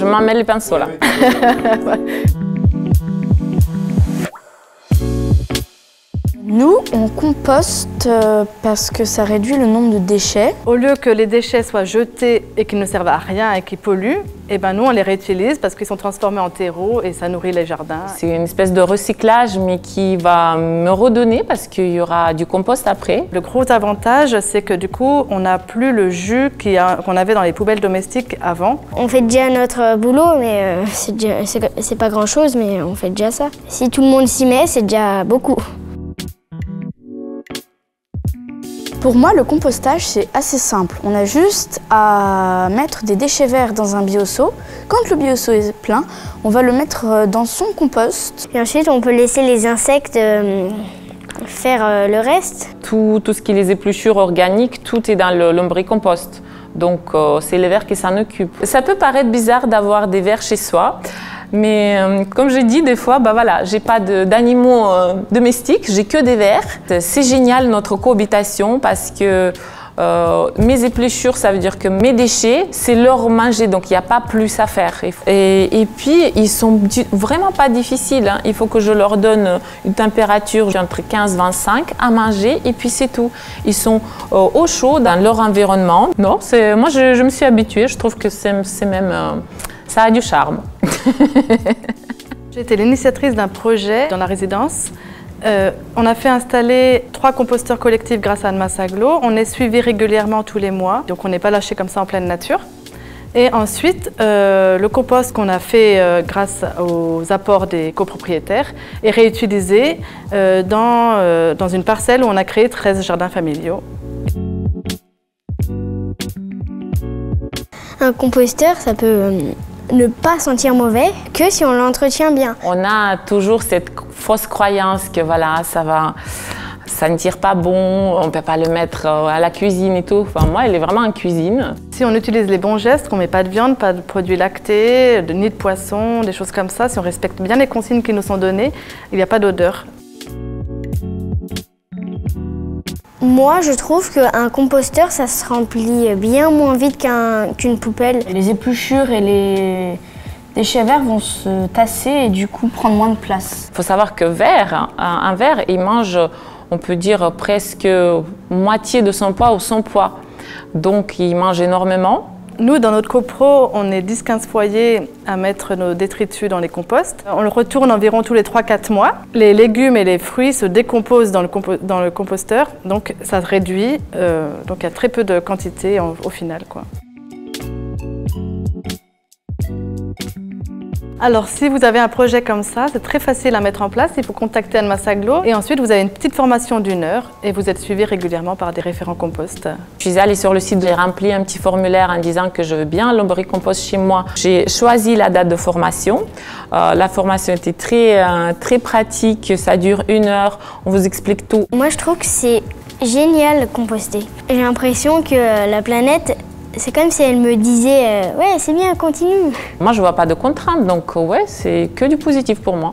Je m'en mets les pinceaux là. Nous, on composte parce que ça réduit le nombre de déchets. Au lieu que les déchets soient jetés et qu'ils ne servent à rien et qu'ils polluent, eh ben nous on les réutilise parce qu'ils sont transformés en terreau et ça nourrit les jardins. C'est une espèce de recyclage mais qui va me redonner parce qu'il y aura du compost après. Le gros avantage, c'est que du coup, on n'a plus le jus qu'on avait dans les poubelles domestiques avant. On fait déjà notre boulot, mais c'est pas grand-chose, mais on fait déjà ça. Si tout le monde s'y met, c'est déjà beaucoup. Pour moi, le compostage, c'est assez simple. On a juste à mettre des déchets verts dans un bioseau. Quand le bioseau est plein, on va le mettre dans son compost. Et ensuite, on peut laisser les insectes faire le reste. Tout ce qui est les épluchures organiques, tout est dans le lombricompost. Donc, c'est les vers qui s'en occupent. Ça peut paraître bizarre d'avoir des vers chez soi. Mais comme je dis des fois, bah voilà, j'ai pas d'animaux domestiques, j'ai que des vers. C'est génial notre cohabitation parce que mes épluchures, ça veut dire que mes déchets, c'est leur manger, donc il n'y a pas plus à faire. Et puis, ils sont vraiment pas difficiles, hein. Il faut que je leur donne une température entre 15 et 25 à manger et puis c'est tout. Ils sont au chaud dans leur environnement. Non, moi je me suis habituée, je trouve que c'est même... ça a du charme. J'ai été l'initiatrice d'un projet dans la résidence. On a fait installer 3 composteurs collectifs grâce à Anne Massaglo. On est suivi régulièrement tous les mois, donc on n'est pas lâché comme ça en pleine nature. Et ensuite, le compost qu'on a fait grâce aux apports des copropriétaires est réutilisé dans une parcelle où on a créé 13 jardins familiaux. Un composteur, ça peut ne pas sentir mauvais que si on l'entretient bien. On a toujours cette fausse croyance que voilà, ça ne tire pas bon, on ne peut pas le mettre à la cuisine et tout. Enfin, moi, elle est vraiment en cuisine. Si on utilise les bons gestes, qu'on ne met pas de viande, pas de produits lactés, ni de poisson, des choses comme ça, si on respecte bien les consignes qui nous sont données, il n'y a pas d'odeur. Moi, je trouve qu'un composteur, ça se remplit bien moins vite qu'une poubelle. Les épluchures et les déchets verts vont se tasser et du coup prendre moins de place. Il faut savoir que un ver, il mange, on peut dire, presque moitié de son poids ou son poids. Donc, il mange énormément. Nous, dans notre copro, on est 10-15 foyers à mettre nos détritus dans les composts. On le retourne environ tous les 3-4 mois. Les légumes et les fruits se décomposent dans le composteur, donc ça se réduit. Donc il y a très peu de quantité au final, quoi. Alors, si vous avez un projet comme ça, c'est très facile à mettre en place. Il faut contacter Anne Massaglo et ensuite vous avez une petite formation d'1 heure et vous êtes suivi régulièrement par des référents compost. Je suis allée sur le site, j'ai rempli un petit formulaire en disant que je veux bien lombricompost chez moi. J'ai choisi la date de formation. La formation était très pratique, ça dure 1 heure, on vous explique tout. Moi, je trouve que c'est génial composter. J'ai l'impression que la planète, c'est comme si elle me disait ouais, c'est bien, continue. Moi, je vois pas de contraintes, donc ouais, c'est que du positif pour moi.